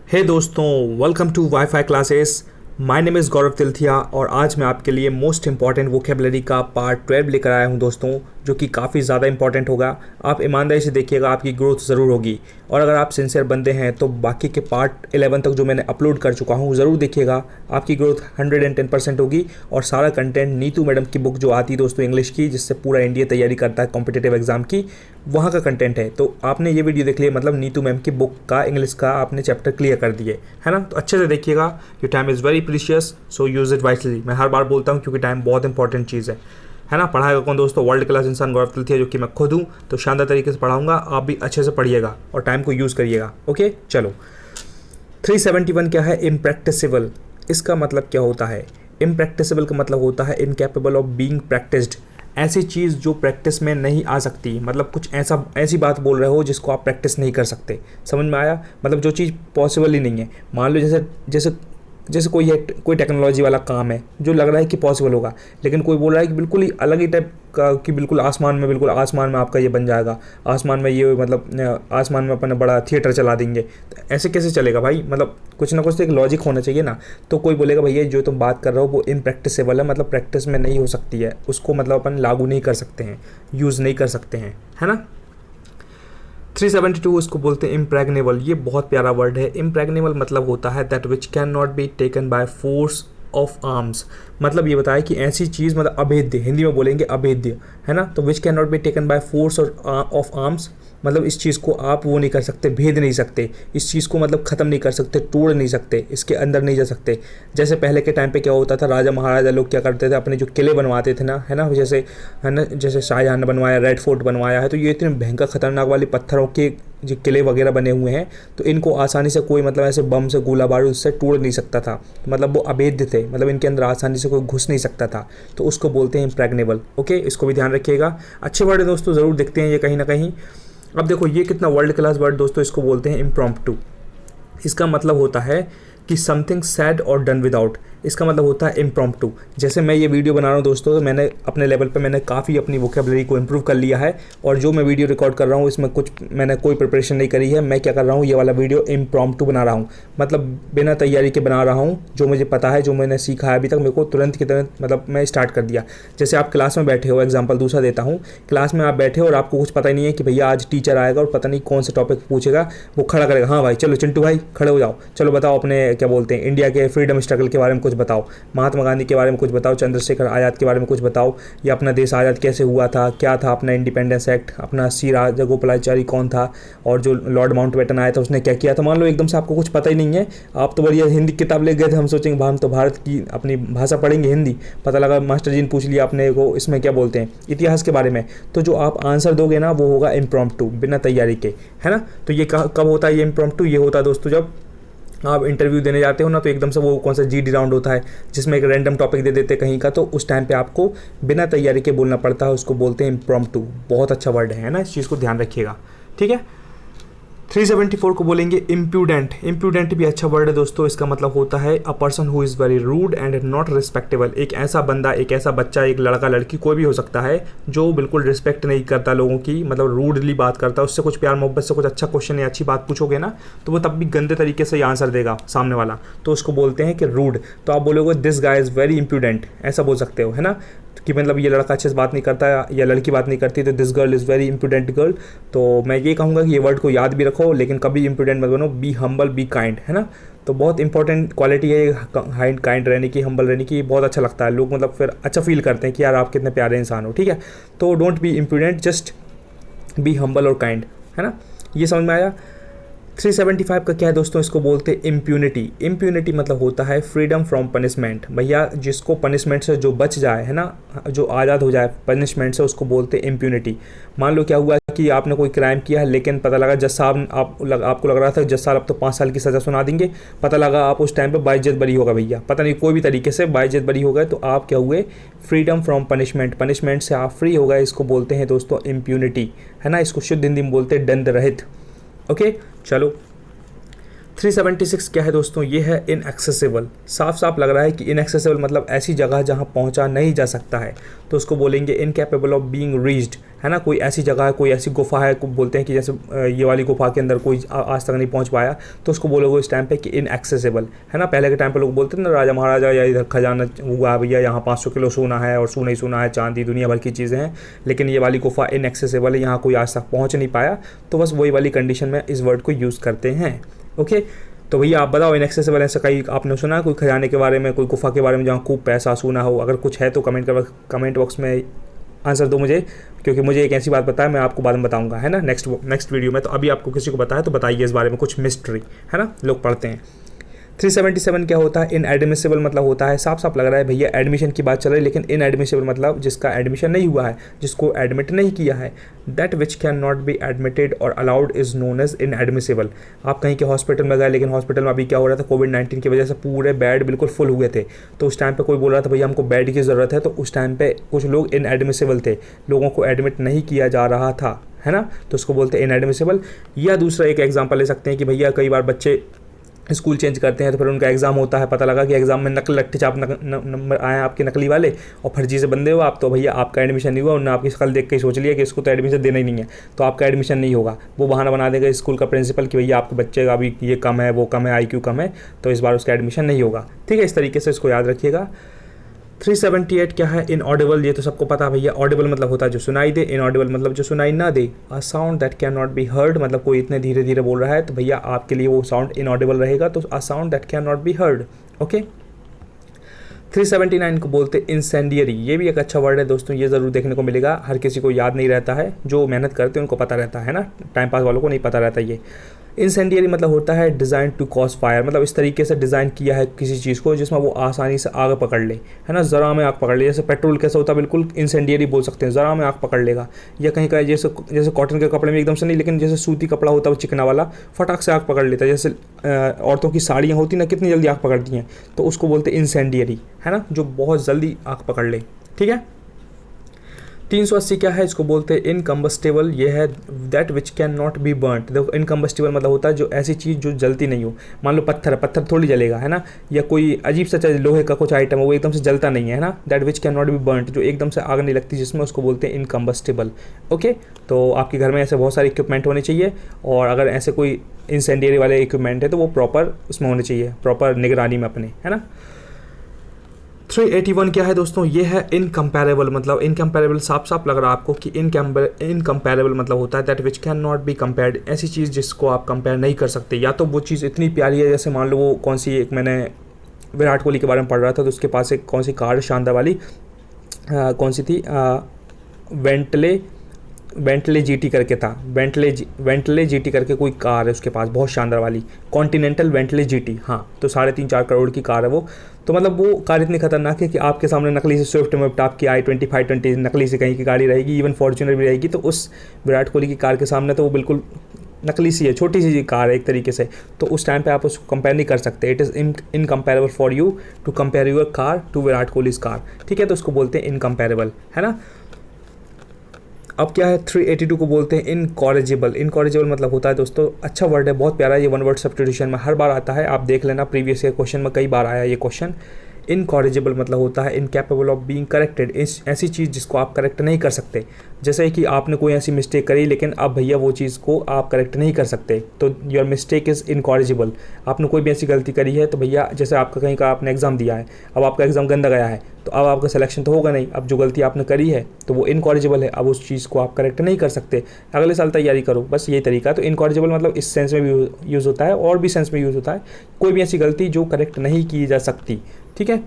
हे दोस्तों, welcome to wifi classes. My name is Gaurav Tilthia और आज मैं आपके लिए मोस्ट इंपॉर्टेंट वोकेबलरी का पार्ट 12 लेकर आया हूं दोस्तों, जो कि काफ़ी ज़्यादा इंपॉर्टेंट होगा। आप ईमानदारी से देखिएगा, आपकी ग्रोथ ज़रूर होगी। और अगर आप सिंसियर बंदे हैं तो बाकी के पार्ट 11 तक जो मैंने अपलोड कर चुका हूँ ज़रूर देखिएगा, आपकी ग्रोथ 110% होगी। और सारा कंटेंट नीतू मैडम की बुक जो आती है दोस्तों इंग्लिश की, जिससे पूरा इंडिया तैयारी करता है कॉम्पिटिटिव एग्जाम की, वहाँ का कंटेंट है। तो आपने ये वीडियो देख लिया, मतलब नीतू मैम की बुक का इंग्लिश का आपने चैप्टर क्लियर कर दिए, है ना। तो अच्छे से देखिएगा, your time is very precious, so use it wisely. मैं हर बार बोलता हूँ क्योंकि टाइम बहुत इंपॉर्टेंट चीज़ है ना। पढ़ाएगा कौन दोस्तों? वर्ल्ड क्लास इंसान गौरव तिलथिया, जो कि मैं खुद हूँ। तो शानदार तरीके से पढ़ाऊंगा, आप भी अच्छे से पढ़िएगा और टाइम को यूज़ करिएगा। ओके, चलो। 371 क्या है? इम्प्रैक्टिसेबल। इसका मतलब क्या होता है? इम्प्रैक्टिसेबल का मतलब होता है इनकैपेबल ऑफ बीइंग प्रैक्टिस्ड। ऐसी चीज़ जो प्रैक्टिस में नहीं आ सकती, मतलब कुछ ऐसी बात बोल रहे हो जिसको आप प्रैक्टिस नहीं कर सकते। समझ में आया? मतलब जो चीज़ पॉसिबल ही नहीं है। मान लो जैसे जैसे जैसे कोई टेक्नोलॉजी वाला काम है जो लग रहा है कि पॉसिबल होगा, लेकिन कोई बोल रहा है कि बिल्कुल ही अलग ही टाइप का, कि बिल्कुल आसमान में आपका ये बन जाएगा, आसमान में ये, मतलब आसमान में अपन बड़ा थिएटर चला देंगे। तो ऐसे कैसे चलेगा भाई? मतलब कुछ ना कुछ तो एक लॉजिक होना चाहिए ना। तो कोई बोलेगा भैया जो तुम बात कर रहे हो वो इम्प्रैक्टिसेबल है, मतलब प्रैक्टिस में नहीं हो सकती है, उसको मतलब अपन लागू नहीं कर सकते हैं, यूज़ नहीं कर सकते हैं, है ना। 372 इसको बोलते हैं इम्प्रैग्नेबल। ये बहुत प्यारा वर्ड है। इम्प्रैग्नेबल मतलब होता है that which can not be taken by force of arms. मतलब ये बताया कि ऐसी चीज़, मतलब अभेद्य, हिंदी में बोलेंगे अभेद्य, है ना। तो विच can not be taken by force of arms, मतलब इस चीज़ को आप वो नहीं कर सकते, भेद नहीं सकते, इस चीज़ को मतलब ख़त्म नहीं कर सकते, तोड़ नहीं सकते, इसके अंदर नहीं जा सकते। जैसे पहले के टाइम पे क्या होता था, राजा महाराजा लोग क्या करते थे, अपने जो किले बनवाते थे ना, है ना, जैसे है ना, जैसे शाहजहां ने बनवाया, रेड फोर्ट बनवाया है, तो ये इतने भयंकर खतरनाक वाले पत्थरों के जो किले वगैरह बने हुए हैं, तो इनको आसानी से कोई, मतलब ऐसे बम से, गोला बारूद से तोड़ नहीं सकता था। मतलब वो अभेद्य थे, मतलब इनके अंदर आसानी से कोई घुस नहीं सकता था। तो उसको बोलते हैं इम्प्रैग्नेबल। ओके, इसको भी ध्यान रखिएगा। अच्छे वर्ड है दोस्तों, ज़रूर देखते हैं ये कहीं ना कहीं। अब देखो ये कितना वर्ल्ड क्लास वर्ड दोस्तों, इसको बोलते हैं इम्प्रॉम्प्टू। इसका मतलब होता है कि समथिंग सैड और डन विदाउट। इसका मतलब होता है इम्प्रॉम्प्टू। जैसे मैं ये वीडियो बना रहा हूँ दोस्तों, तो मैंने अपने लेवल पे मैंने काफ़ी अपनी वोकेबलरी को इम्प्रूव कर लिया है। और जो मैं वीडियो रिकॉर्ड कर रहा हूँ इसमें मैंने कोई प्रिपरेशन नहीं करी है। मैं क्या कर रहा हूँ, ये वाला वीडियो इम्प्रॉम्प्टू बना रहा हूँ, मतलब बिना तैयारी के बना रहा हूँ। जो मुझे पता है, जो मैंने सीखा है अभी तक, मेरे को तुरंत की तुरंत, मतलब मैं स्टार्ट कर दिया। जैसे आप क्लास में बैठे हो, एग्जाम्पल दूसरा देता हूँ, क्लास में आप बैठे हो और आपको कुछ पता ही नहीं है कि भैया आज टीचर आएगा और पता नहीं कौन से टॉपिक पूछेगा। वो खड़ा करेगा, हाँ भाई चलो चिंटू भाई खड़े हो जाओ, चलो बताओ अपने क्या बोलते हैं इंडिया के फ्रीडम स्ट्रगल के बारे में कुछ बताओ, महात्मा गांधी के बारे में कुछ बताओ, चंद्रशेखर आज़ाद के बारे में कुछ बताओ, या अपना देश आज़ाद कैसे हुआ था, क्या था अपना इंडिपेंडेंस एक्ट, अपना सी राजगोपालाचारी कौन था, और जो लॉर्ड माउंटबेटन आया था उसने क्या किया था। मान लो एकदम से आपको कुछ पता ही नहीं है, आप तो बढ़िया हिंदी किताब ले गए थे, हम सोचेंगे हम तो भारत की अपनी भाषा पढ़ेंगे हिंदी, पता लगा मास्टर जी ने पूछ लिया आपने को इसमें क्या बोलते हैं इतिहास के बारे में। तो जो आप आंसर दोगे ना वो होगा इम्प्रॉम्प्टू, बिना तैयारी के, है ना। तो ये कब होता है ये इम्प्रॉम्प्टू? ये होता है दोस्तों जब आप इंटरव्यू देने जाते हो ना, तो एकदम से वो कौन सा GD राउंड होता है जिसमें एक रैंडम टॉपिक दे देते कहीं का, तो उस टाइम पे आपको बिना तैयारी के बोलना पड़ता है, उसको बोलते हैं इम्प्रॉम्प्टू। बहुत अच्छा वर्ड है ना, इस चीज़ को ध्यान रखिएगा, ठीक है। 374 को बोलेंगे इम्प्यूडेंट। इम्प्यूडेंट भी अच्छा वर्ड है दोस्तों। इसका मतलब होता है a person who is very rude and not respectable. एक ऐसा बंदा, एक ऐसा बच्चा, एक लड़का लड़की कोई भी हो सकता है, जो बिल्कुल रिस्पेक्ट नहीं करता लोगों की, मतलब रूडली बात करता है। उससे कुछ प्यार मोहब्बत से कुछ अच्छा क्वेश्चन या अच्छी बात पूछोगे ना, तो वो तब भी गंदे तरीके से आंसर देगा सामने वाला, तो उसको बोलते हैं कि रूड। तो आप बोलोगे this guy is very impudent, ऐसा बोल सकते हो, है ना, कि मतलब ये लड़का अच्छे से बात नहीं करता या लड़की बात नहीं करती, तो this girl is very imprudent girl. तो मैं ये कहूँगा कि ये वर्ड को याद भी रखो, लेकिन कभी इम्प्रूडेंट मत बनो। बी हम्बल, बी काइंड, है ना। तो बहुत इंपॉर्टेंट क्वालिटी है काइंड रहने की, हम्बल रहने की। बहुत अच्छा लगता है, लोग मतलब फिर अच्छा फील करते हैं कि यार आप कितने प्यारे इंसान हो, ठीक है। तो don't be imprudent, just be humble और काइंड, है ना। ये समझ में आया। 375 का क्या है दोस्तों? इसको बोलते हैं इम्प्यूनिटी। इम्प्यूनिटी मतलब होता है फ्रीडम फ्रॉम पनिशमेंट। भैया जिसको पनिशमेंट से जो बच जाए, है ना, जो आज़ाद हो जाए पनिशमेंट से, उसको बोलते हैं इम्प्यूनिटी। मान लो क्या हुआ कि आपने कोई क्राइम किया है, लेकिन पता लगा जज साहब, आपको लग रहा था जज साहब अब तो 5 साल की सज़ा सुना देंगे, पता लगा आप उस टाइम पे बाइज्जत बरी होगा, भैया पता नहीं कोई भी तरीके से बाइज्जत बरी हो गए, तो आप क्या हुए, फ्रीडम फ्रॉम पनिशमेंट, पनिशमेंट से आप फ्री हो गए। इसको बोलते हैं दोस्तों इम्प्यूनिटी, है ना। इसको शुद्ध हिंदी में बोलते हैं दंड रहित। ओके, चलो 376 क्या है दोस्तों, ये है इनएक्सेसिबल। साफ साफ लग रहा है कि इनएक्सेसिबल मतलब ऐसी जगह जहाँ पहुँचा नहीं जा सकता है, तो उसको बोलेंगे इनकैपेबल ऑफ बीइंग रीच्ड, है ना। कोई ऐसी जगह है, कोई ऐसी गुफा है, को बोलते हैं कि जैसे ये वाली गुफा के अंदर कोई आज तक नहीं पहुंच पाया, तो उसको बोलोगे इस टाइम पे कि इनएक्सेसिबल, है ना। पहले के टाइम पे लोग बोलते थे ना, राजा महाराजा या इधर खजाना हुआ भैया, यहाँ 500 किलो सोना है और सोना ही सोना है, चांदी दुनिया भर की चीज़ें हैं, लेकिन ये वाली गुफा इनएक्सेसिबल है, यहाँ कोई आज तक पहुँच नहीं पाया, तो बस वही वाली कंडीशन में इस वर्ड को यूज़ करते हैं। ओके, तो भैया आप बताओ इनएक्सेसिबल ऐसा कहीं आपने सुना है कोई खजाने के बारे में, कोई गुफा के बारे में जहाँ खूब पैसा सोना हो? अगर कुछ है तो कमेंट बॉक्स में आंसर दो मुझे, क्योंकि मुझे एक ऐसी बात पता है, मैं आपको बाद में बताऊंगा, है ना, नेक्स्ट वीडियो में। तो अभी आपको किसी को पता है तो बताइए इस बारे में कुछ मिस्ट्री, है ना, लोग पढ़ते हैं। 377 क्या होता है, इनएडमिसिबल मतलब होता है, साफ साफ लग रहा है भैया एडमिशन की बात चल रही है, लेकिन इनएडमिसिबल मतलब जिसका एडमिशन नहीं हुआ है, जिसको एडमिट नहीं किया है। That which can not be admitted or allowed is known as inadmissible. आप कहीं के हॉस्पिटल में गए, लेकिन हॉस्पिटल में अभी क्या हो रहा था, कोविड-19 की वजह से पूरे बेड बिल्कुल फुल हुए थे, तो उस टाइम पे कोई बोल रहा था भैया हमको बेड की ज़रूरत है, तो उस टाइम पे कुछ लोग इनएडमिसिबल थे, लोगों को एडमिट नहीं किया जा रहा था, है ना, तो उसको बोलते हैं इनएडमिसिबल। या दूसरा एक एग्जाम्पल ले सकते हैं कि भैया कई बार बच्चे स्कूल चेंज करते हैं, तो फिर उनका एग्ज़ाम होता है, पता लगा कि एग्ज़ाम में नकल लट्ठी चाप नंबर आए हैं आपके नकली वाले, और फर्जी से बंदे हो आप, तो भैया आपका एडमिशन नहीं हुआ। उन्होंने आपकी शक्ल देख के ही सोच लिया कि इसको तो एडमिशन देना ही नहीं है, तो आपका एडमिशन नहीं होगा। वो बहाना बना देगा स्कूल का प्रिंसिपल कि भैया आपके बच्चे का अभी ये कम है, वो कम है, IQ कम है, तो इस बार उसका एडमिशन नहीं होगा। ठीक है, इस तरीके से इसको याद रखिएगा। 378 क्या है, इनऑडिबल। ये तो सबको पता है भैया, ऑडिबल मतलब होता है जो सुनाई दे, इनऑडिबल मतलब जो सुनाई ना दे। A sound that can not be heard मतलब कोई इतने धीरे धीरे बोल रहा है, तो भैया आपके लिए वो साउंड इनऑडिबल रहेगा, तो अ sound that can not be heard. Okay, 379 को बोलते इंसेंडियरी। ये भी एक अच्छा वर्ड है दोस्तों, ये ज़रूर देखने को मिलेगा, हर किसी को याद नहीं रहता है, जो मेहनत करते हैं उनको पता रहता है ना, टाइम पास वालों को नहीं पता रहता। ये इंसेंडियरी मतलब होता है डिज़ाइन टू कॉज फायर, मतलब इस तरीके से डिज़ाइन किया है किसी चीज़ को जिसमें वो आसानी से आग पकड़ ले, है ना, ज़रा में आग पकड़ ले। जैसे पेट्रोल कैसा होता है, बिल्कुल इंसेंडियरी बोल सकते हैं, ज़रा में आग पकड़ लेगा। या कहीं का जैसे कॉटन के कपड़े में एकदम से नहीं, लेकिन जैसे सूती कपड़ा होता है वो चिकना वाला, फटाक से आग पकड़ लेता है। जैसे औरतों की साड़ियाँ होती ना, कितनी जल्दी आग पकड़ती हैं, तो उसको बोलते हैं इंसेंडियरी, है ना, जो बहुत जल्दी आग पकड़ ले। ठीक है, 380 क्या है, इसको बोलते हैं इनकम्बस्टेबल। ये है that which can not B burned. देखो इनकम्बस्टेबल मतलब होता है जो ऐसी चीज़ जो जलती नहीं हो। मान लो पत्थर थोड़ी जलेगा, है ना, या कोई अजीब सा लोहे का कुछ आइटम है वो एकदम से जलता नहीं है ना, that which can not B burned, जो एकदम से आग नहीं लगती जिसमें, उसको बोलते हैं इनकम्बस्टेबल। ओके, तो आपके घर में ऐसे बहुत सारे इक्विपमेंट होने चाहिए, और अगर ऐसे कोई इंसेंडियरी वाले इक्विपमेंट है तो वो प्रॉपर उसमें होने चाहिए, प्रॉपर निगरानी में अपने, है ना। 381 क्या है दोस्तों, ये है इनकम्पेरेबल। मतलब इनकम्पेरेबल साफ साफ लग रहा है आपको कि इनकम्पेरेबल मतलब होता है that which can not be compared, ऐसी चीज़ जिसको आप कंपेयर नहीं कर सकते। या तो वो चीज़ इतनी प्यारी है, जैसे मान लो वो कौन सी, एक मैंने विराट कोहली के बारे में पढ़ रहा था, तो उसके पास एक कौन सी कार शानदार वाली, कौन सी थी, वेंटले GT करके था, वेंटले GT करके कोई कार है उसके पास, बहुत शानदार वाली, कॉन्टिनेंटल वेंटले GT, हाँ, तो 3.5-4 करोड़ की कार है वो। तो मतलब वो कार इतनी खतरनाक है कि आपके सामने नकली से स्विफ्ट में टॉप की i20 520 नकली से कहीं की गाड़ी रहेगी, इवन फॉर्च्यूनर भी रहेगी, तो उस विराट कोहली की कार के सामने तो वो बिल्कुल नकली सी है, छोटी सी कार है एक तरीके से, तो उस टाइम पे आप उसको कंपेयर नहीं कर सकते। It is incomparable for you to compare your car to Virat Kohli's car. ठीक है, तो उसको बोलते हैं इनकम्पेरेबल, है ना। अब क्या है, 382 को बोलते हैं इनकॉरेजिबल। इनकॉरेजिबल मतलब होता है दोस्तों, अच्छा वर्ड है, बहुत प्यारा, ये वन वर्ड सब्स्टिट्यूशन में हर बार आता है, आप देख लेना, प्रीवियस ईयर क्वेश्चन में कई बार आया ये क्वेश्चन। इनकॉरेजिबल मतलब होता है इनकैपेबल ऑफ बीइंग करेक्टेड, ऐसी चीज़ जिसको आप करेक्ट नहीं कर सकते। जैसे कि आपने कोई ऐसी मिस्टेक करी, लेकिन अब भैया वो चीज़ को आप करेक्ट नहीं कर सकते, तो योर मिस्टेक इज़ इनकॉरेजिबल। आपने कोई भी ऐसी गलती करी है, तो भैया जैसे आपका कहीं का आपने एग्ज़ाम दिया है, अब आपका एग्ज़ाम गंदा गया है, तो अब आपका सिलेक्शन तो होगा नहीं। अब जो गलती आपने करी है तो वो इनकॉरेजिबल है, अब उस चीज़ को आप करेक्ट नहीं कर सकते, अगले साल तैयारी करो, बस यही तरीका। तो इनकॉरेजिबल मतलब इस सेंस में भी यूज़ होता है, और भी सेंस में यूज़ होता है, कोई भी ऐसी गलती जो करेक्ट नहीं की जा सकती। ठीक है,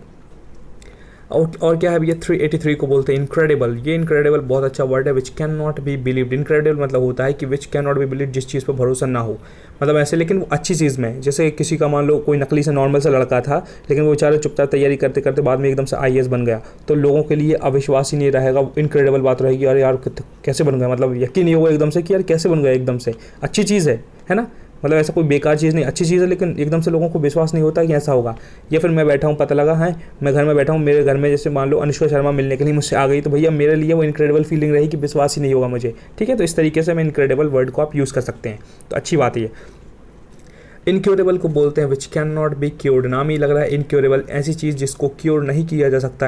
और क्या है भैया, 383 को बोलते हैं इनक्रेडिबल। ये इनक्रेडिबल बहुत अच्छा वर्ड है, विच can not B believed. Incredible मतलब होता है कि विच कैन नॉट बी बिलीव्ड, जिस चीज़ पर भरोसा ना हो, मतलब ऐसे, लेकिन वो अच्छी चीज़ में। जैसे किसी का मान लो कोई नकली से नॉर्मल सा लड़का था, लेकिन वो बेचारा चुपचाप तैयारी करते करते बाद में एकदम से IAS बन गया, तो लोगों के लिए अविश्वास ही नहीं रहेगा, इनक्रेडिबल बात रहेगी, अरे यार कैसे बन गया, मतलब यकीन नहीं होगा एकदम से कि यार कैसे बन गया एकदम से। अच्छी चीज़ है ना, मतलब ऐसा कोई बेकार चीज़ नहीं, अच्छी चीज़ है, लेकिन एकदम से लोगों को विश्वास नहीं होता कि ऐसा होगा। या फिर मैं बैठा हूँ, पता लगा है, मैं घर में बैठा हूँ, मेरे घर में जैसे मान लो अनुष्का शर्मा मिलने के लिए मुझसे आ गई, तो भैया मेरे लिए वो इनक्रेडिबल फीलिंग रही कि विश्वास ही नहीं होगा मुझे। ठीक है, तो इस तरीके से मैं इनक्रेडिबल वर्ड को आप यूज़ कर सकते हैं, तो अच्छी बात है ये। इनक्योरेबल को बोलते हैं विच कैन नॉट बी क्योर्ड, नाम ही लग रहा है इनक्योरेबल, ऐसी चीज़ जिसको क्योर नहीं किया जा सकता,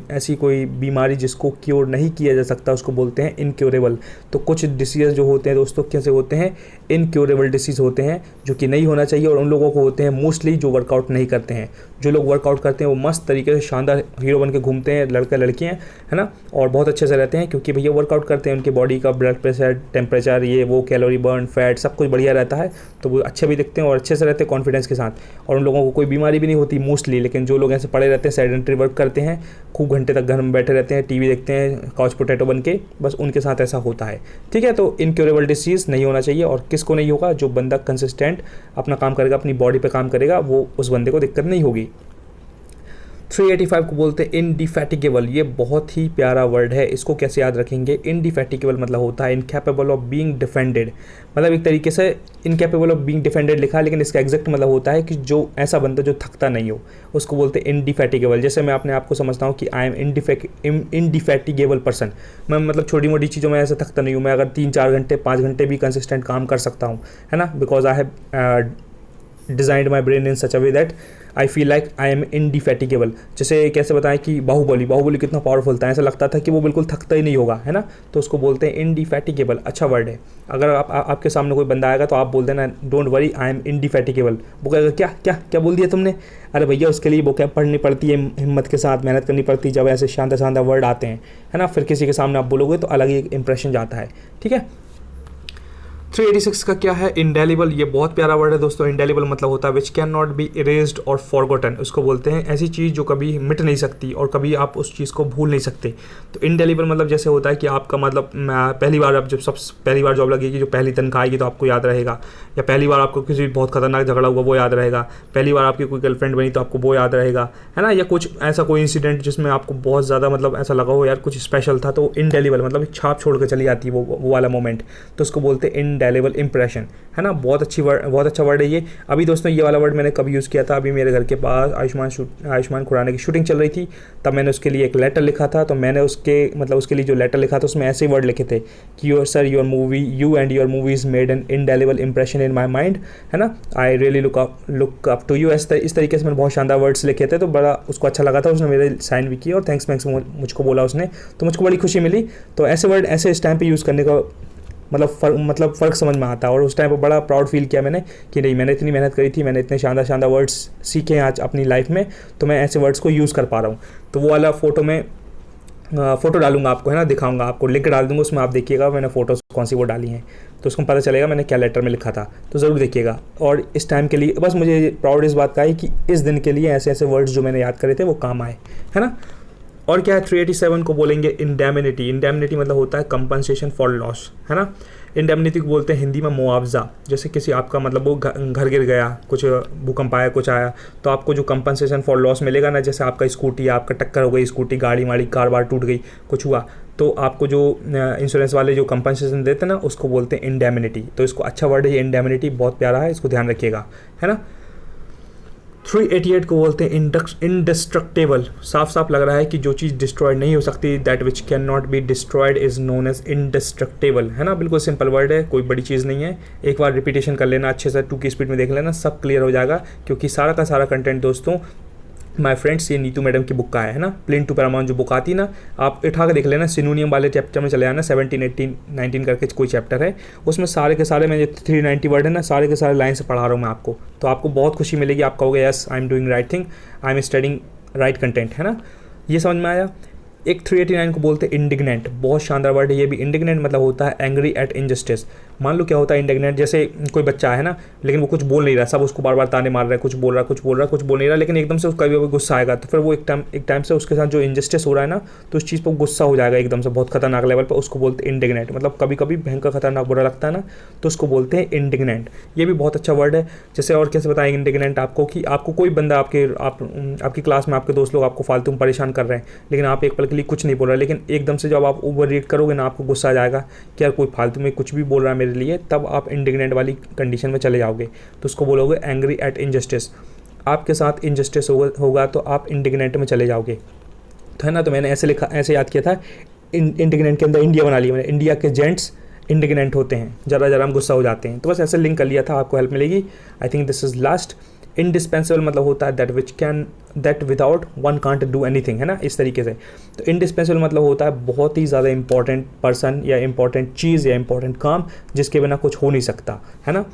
ऐसी कोई बीमारी जिसको क्योर नहीं किया जा सकता उसको बोलते हैं इनक्योरेबल। तो कुछ डिसीज़ जो होते हैं दोस्तों कैसे होते हैं, इनक्योरेबल डिसीज़ होते हैं जो कि नहीं होना चाहिए, और उन लोगों को होते हैं मोस्टली जो वर्कआउट नहीं करते हैं। जो लोग वर्कआउट करते हैं वो मस्त तरीके से शानदार हीरो बन के घूमते हैं, लड़के लड़कियाँ, है ना, और बहुत अच्छे से रहते हैं क्योंकि भैया वर्कआउट करते हैं, उनकी बॉडी का ब्लड प्रेशर, टेम्परेचर, ये वो, कैलोरी बर्न, फैट, सब कुछ बढ़िया रहता है, तो वो अच्छे भी दिखते हैं और अच्छे से रहते हैं कॉन्फिडेंस के साथ, और उन लोगों को कोई बीमारी भी नहीं होती मोस्टली। लेकिन जो लोग ऐसे पड़े रहते हैं, सेडेंटरी वर्क करते हैं, खूब घंटे तक घर में बैठे रहते हैं, टीवी देखते हैं काउच पोटैटो बन के, बस उनके साथ ऐसा होता है। ठीक है, तो इनक्योरेबल डिसीज़ नहीं होना चाहिए। और किसको नहीं होगा, जो बंदा कंसिस्टेंट अपना काम करेगा, अपनी बॉडी पे काम करेगा, वो उस बंदे को दिक्कत नहीं होगी। 385 को बोलते हैं इनडिफैटिगेबल, ये बहुत ही प्यारा वर्ड है, इसको कैसे याद रखेंगे। इनडिफैटिगेबल मतलब होता है इनकैपेबल ऑफ बीइंग डिफेंडेड, मतलब एक तरीके से इनकैपेबल ऑफ बीइंग डिफेंडेड लिखा है, लेकिन इसका एग्जैक्ट मतलब होता है कि जो ऐसा बंदा जो थकता नहीं हो, उसको बोलते हैं इनडिफैटिगेबल। जैसे मैं अपने आप को समझता हूँ कि आई एम इनडिफैटिगेबल पर्सन, मैं मतलब छोटी मोटी चीज़ों में ऐसे थकता नहीं हूँ, मैं अगर 3-4 घंटे 5 घंटे भी कंसिस्टेंट काम कर सकता हूँ, है ना, because I have designed my brain in such a way that I feel like I am indefatigable. जैसे कैसे बताएं कि बाहुबली कितना पावरफुल था, ऐसा लगता था कि वो बिल्कुल थकता ही नहीं होगा, है ना, तो उसको बोलते हैं इनडिफैटिगेबल। अच्छा वर्ड है। अगर आपके सामने कोई बंदा आएगा तो आप बोल देना डोंट वरी आई एम इनडिफैटिगेबल। वो कहेगा क्या क्या क्या बोल दिया तुमने, अरे भैया उसके लिए वो क्या पढ़नी पड़ती है, हिम्मत के साथ मेहनत करनी पड़ती है, जब ऐसे शानदार शानदार वर्ड आते हैं, है ना, फिर किसी के सामने आप बोलोगे तो अलग ही इंप्रेशन जाता है। ठीक है, 386 का क्या है, इंडेलिबल, ये बहुत प्यारा वर्ड है दोस्तों। इंडेलिबल मतलब होता है विच कैन नॉट बी इरेज्ड और फॉरगॉटन, उसको बोलते हैं ऐसी चीज़ जो कभी मिट नहीं सकती और कभी आप उस चीज़ को भूल नहीं सकते। तो इंडेलिबल मतलब जैसे होता है कि आपका मतलब पहली बार आप जब पहली बार जॉब लगेगी, जो पहली तनख्वाह आएगी तो आपको याद रहेगा, या पहली बार आपको किसी बहुत खतरनाक झगड़ा हुआ वो याद रहेगा, पहली बार आपकी कोई गर्लफ्रेंड बनी तो आपको वो याद रहेगा, है ना, या कुछ ऐसा कोई इंसिडेंट जिसमें आपको बहुत ज़्यादा मतलब ऐसा लगा हो यार कुछ स्पेशल था, तो इंडेलिबल मतलब एक छाप छोड़ कर चली जाती है वो वाला मोमेंट, तो उसको बोलते हैं इंडेलिबल इंप्रेशन, है ना। बहुत अच्छा वर्ड है ये। अभी दोस्तों ये वाला वर्ड मैंने कब यूज़ किया था, अभी मेरे घर के पास आयुष्मान खुराना की शूटिंग चल रही थी, तब मैंने उसके लिए एक लेटर लिखा था, तो मैंने उसके लिए जो लेटर लिखा था उसमें ऐसे ही वर्ड लिखे थे कि you and your movies made an indelible impression in my mind, है ना, I really look up to you. इस तरीके से मैंने बहुत शानदार वर्ड्स लिखे थे, तो बड़ा उसको अच्छा लगा था, उसने मेरे साइन भी किया और थैंक्स मुझको बोला उसने, तो मुझको बड़ी खुशी मिली। तो ऐसे वर्ड ऐसे इस टाइम पे यूज़ करने का मतलब फ़र्क समझ में आता है, और उस टाइम पर बड़ा प्राउड फील किया मैंने कि नहीं, मैंने इतनी मेहनत करी थी, मैंने इतने शानदार वर्ड्स सीखे हैं आज अपनी लाइफ में, तो मैं ऐसे वर्ड्स को यूज़ कर पा रहा हूँ। तो वो वाला फ़ोटो डालूंगा आपको, है ना, दिखाऊंगा आपको, लिंक डाल दूंगा, उसमें आप देखिएगा मैंने फ़ोटोज़ कौन सी वो डाली हैं, तो उसको पता चलेगा मैंने क्या लेटर में लिखा था, तो ज़रूर देखिएगा। और इस टाइम के लिए बस मुझे प्राउड इस बात का है कि इस दिन के लिए ऐसे वर्ड्स जो मैंने याद करे थे वो काम आए, है ना। और क्या है, 387 को बोलेंगे इंडेमिनिटी। इंडेमिनिटी मतलब होता है कंपनसेशन फॉर लॉस, है ना। इंडेमिनिटी को बोलते हैं हिंदी में मुआवजा। जैसे किसी आपका मतलब वो घर गिर गया, कुछ भूकंप आया, कुछ आया, तो आपको जो कंपनसेशन फॉर लॉस मिलेगा ना, जैसे आपका स्कूटी, आपका टक्कर हो गई, स्कूटी गाड़ी वाड़ी कार बार टूट गई, कुछ हुआ, तो आपको जो इंश्योरेंस वाले जो कंपनसेशन देते हैं ना, उसको बोलते हैं इंडेमिनिटी। तो इसको अच्छा वर्ड है ये इंडेमिनिटी, बहुत प्यारा है, इसको ध्यान रखिएगा, है ना। 388 को बोलते हैं इंडिस्ट्रक्टेबल। साफ साफ लग रहा है कि जो चीज़ डिस्ट्रॉयड नहीं हो सकती, that which can not be destroyed is known as indestructible, है ना। बिल्कुल सिंपल वर्ड है, कोई बड़ी चीज़ नहीं है। एक बार रिपीटेशन कर लेना अच्छे से, 2 की स्पीड में देख लेना, सब क्लियर हो जाएगा, क्योंकि सारा का सारा कंटेंट दोस्तों माय फ्रेंड्स ये नीतू मैडम की बुक का है ना, प्लेन टू पैरामाउंट जो बुक आती है ना, आप उठा के देख लेना, सिनोनियम वाले चैप्टर में चले जाना, 17, 18, 19 करके कोई चैप्टर है, उसमें सारे के सारे मैं 390 वर्ड है ना, सारे के सारे लाइन से पढ़ा रहा हूँ मैं आपको, तो आपको बहुत खुशी मिलेगी, आप कहोगे yes I am doing right thing, I am studying right content, है ना। ये समझ में आया। एक 389 को बोलते हैं इंडिग्नेंट, बहुत शानदार वर्ड है ये भी। इंडिग्नेंट मतलब होता है एंग्री एट इनजस्टिस। मान लो क्या होता है इंडिग्नेंट, जैसे कोई बच्चा है ना, लेकिन वो कुछ बोल नहीं रहा, सब उसको बार बार ताने मार रहा है, कुछ बोल नहीं रहा, लेकिन एकदम से उसका कभी गुस्सा आएगा, तो फिर वो एक टाइम से उसके साथ जो इंजस्टिस हो रहा है ना, तो उस चीज़ पर गुस्सा हो जाएगा एकदम से बहुत खतरनाक लेवल पर, उसको बोलते हैं इंडिग्नेंट। मतलब कभी कभी भयंकर खतरनाक बुरा लगता है ना, तो उसको बोलते हैं इंडिग्नेंट। ये भी बहुत अच्छा वर्ड है। जैसे और कैसे बताएंगे इंडिग्नेंट आपको, कि आपको कोई बंदा आपकी क्लास में आपके दोस्त लोग आपको फालतू में परेशान कर रहे हैं, लेकिन आप एक पल के लिए कुछ नहीं बोल रहे, लेकिन एकदम से जब आप ओवर रीड करोगे ना, आपको गुस्सा आ जाएगा कि यार कोई फालतू में कुछ भी बोल रहा है मेरे लिए, तब आप इंडिग्नेंट वाली कंडीशन में चले जाओगे, तो उसको बोलोगे एंग्री एट इनजस्टिस। आपके साथ इनजस्टिस होगा तो आप इंडिग्नेंट में चले जाओगे, तो है ना। तो मैंने ऐसे याद किया था, इंडिग्नेंट के अंदर इंडिया बना लिया मैंने, इंडिया के जेंट्स इंडिग्नेंट होते हैं, ज़रा हम गुस्सा हो जाते हैं। तो बस ऐसे लिंक कर लिया था, आपको हेल्प मिलेगी। I think this is last. Indispensable मतलब होता है that without one can't do anything, है ना, इस तरीके से। तो इंडिस्पेंसिबल मतलब होता है बहुत ही ज़्यादा इंपॉर्टेंट पर्सन या इंपॉर्टेंट चीज़ या इंपॉर्टेंट काम जिसके बिना कुछ हो नहीं सकता, है ना।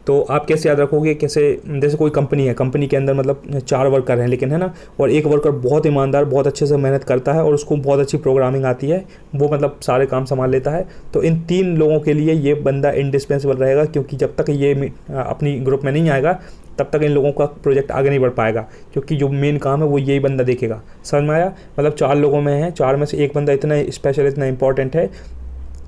तो आप कैसे याद रखोगे, कैसे, जैसे कोई कंपनी है, कंपनी के अंदर मतलब 4 वर्कर हैं लेकिन, है ना, और एक वर्कर बहुत ईमानदार, बहुत अच्छे से मेहनत करता है और उसको बहुत अच्छी प्रोग्रामिंग आती है, वो मतलब सारे काम संभाल लेता है। तो इन 3 लोगों के लिए ये बंदा इंडिस्पेंसिबल रहेगा, क्योंकि जब तक ये अपनी ग्रुप में नहीं आएगा तब तक इन लोगों का प्रोजेक्ट आगे नहीं बढ़ पाएगा, क्योंकि जो मेन काम है वो यही बंदा देखेगा। समझ में आया? मतलब 4 लोगों में है, 4 में से एक बंदा इतना स्पेशल, इतना इंपॉर्टेंट है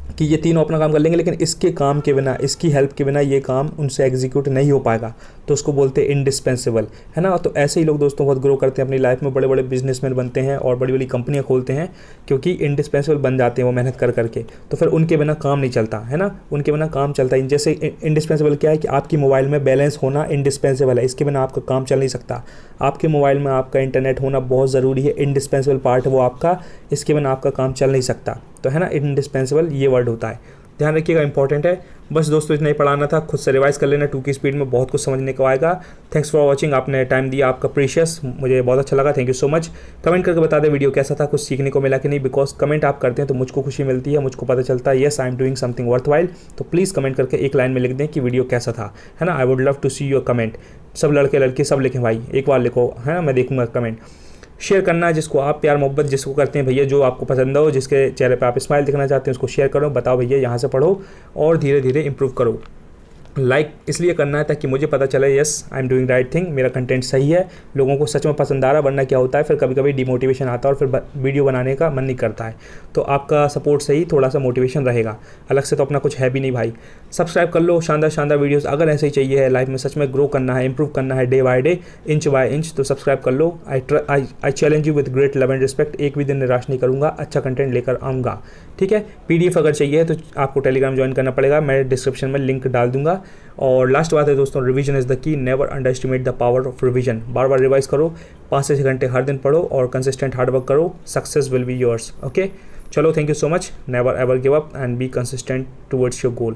कि ये तीनों अपना काम कर लेंगे, लेकिन इसके काम के बिना, इसकी हेल्प के बिना ये काम उनसे एग्जीक्यूट नहीं हो पाएगा। तो उसको बोलते हैं इंडिस्पेंसिबल, है ना। तो ऐसे ही लोग दोस्तों बहुत ग्रो करते हैं अपनी लाइफ में, बड़े बड़े बिजनेसमैन बनते हैं और बड़ी बड़ी कंपनियां खोलते हैं, क्योंकि इंडिस्पेंसिबल बन जाते हैं वो मेहनत कर करके। तो फिर उनके बिना काम नहीं चलता, है ना, उनके बिना काम चलता है। जैसे इंडिस्पेंसिबल क्या है कि आपकी मोबाइल में बैलेंस होना इंडिस्पेंसिबल है, इसके बिना आपका काम चल नहीं सकता। आपके मोबाइल में आपका इंटरनेट होना बहुत ज़रूरी है, इंडिस्पेंसिबल पार्ट है वो आपका, इसके बिना आपका काम चल नहीं सकता। तो है ना, इंडिस्पेंसिबल ये वर्ड होता है, ध्यान रखिएगा, इंपॉर्टेंट है। बस दोस्तों इतना ही पढ़ाना था, खुद से रिवाइज कर लेना 2 की स्पीड में, बहुत कुछ समझने को आएगा। थैंक्स फॉर वॉचिंग, आपने टाइम दिया आपका प्रीशियस, मुझे बहुत अच्छा लगा, thank you so much. Comment करके बता दें वीडियो कैसा था, कुछ सीखने को मिला कि नहीं, बिकॉज कमेंट आप करते हैं तो मुझको खुशी मिलती है, मुझको पता चलता है yes I am doing something worth while. तो प्लीज़ कमेंट करके एक लाइन में लिख दें कि वीडियो कैसा था, है ना। I would love to see your comment. सब लड़के लड़के सब लिखें भाई, एक बार लिखो, है ना, मैं देखूंगा कमेंट। शेयर करना है जिसको आप प्यार मोहब्बत जिसको करते हैं भैया, जो आपको पसंद हो, जिसके चेहरे पे आप स्माइल दिखना चाहते हैं, उसको शेयर करो, बताओ भैया यहाँ से पढ़ो और धीरे धीरे इंप्रूव करो। लाइक इसलिए करना है ताकि मुझे पता चले yes I am doing right thing, मेरा कंटेंट सही है, लोगों को सच में पसंद आ रहा है। वरना क्या होता है, फिर कभी कभी डिमोटिवेशन आता है और फिर वीडियो बनाने का मन नहीं करता है। तो आपका सपोर्ट से ही थोड़ा सा मोटिवेशन रहेगा, अलग से तो अपना कुछ है भी नहीं भाई। सब्सक्राइब कर लो, शानदार शानदार वीडियोस अगर ऐसे ही चाहिए है, लाइफ में सच में ग्रो करना है, इंप्रूव करना है day by day, inch by inch, तो सब्सक्राइब कर लो। I challenge you with great love and respect, एक भी दिन निराश नहीं करूँगा, अच्छा कंटेंट लेकर आऊँगा, ठीक है। PDF अगर चाहिए तो आपको टेलीग्राम ज्वाइन करना पड़ेगा, मैं डिस्क्रिप्शन में लिंक डाल दूंगा। और लास्ट बात है दोस्तों, revision is the key, never underestimate the power of revision. बार बार रिवाइज करो, 5 से 6 घंटे हर दिन पढ़ो और कंसिस्टेंट हार्ड वर्क करो, success will be yours. Okay, चलो, thank you so much, never ever give up and be consistent towards your goal.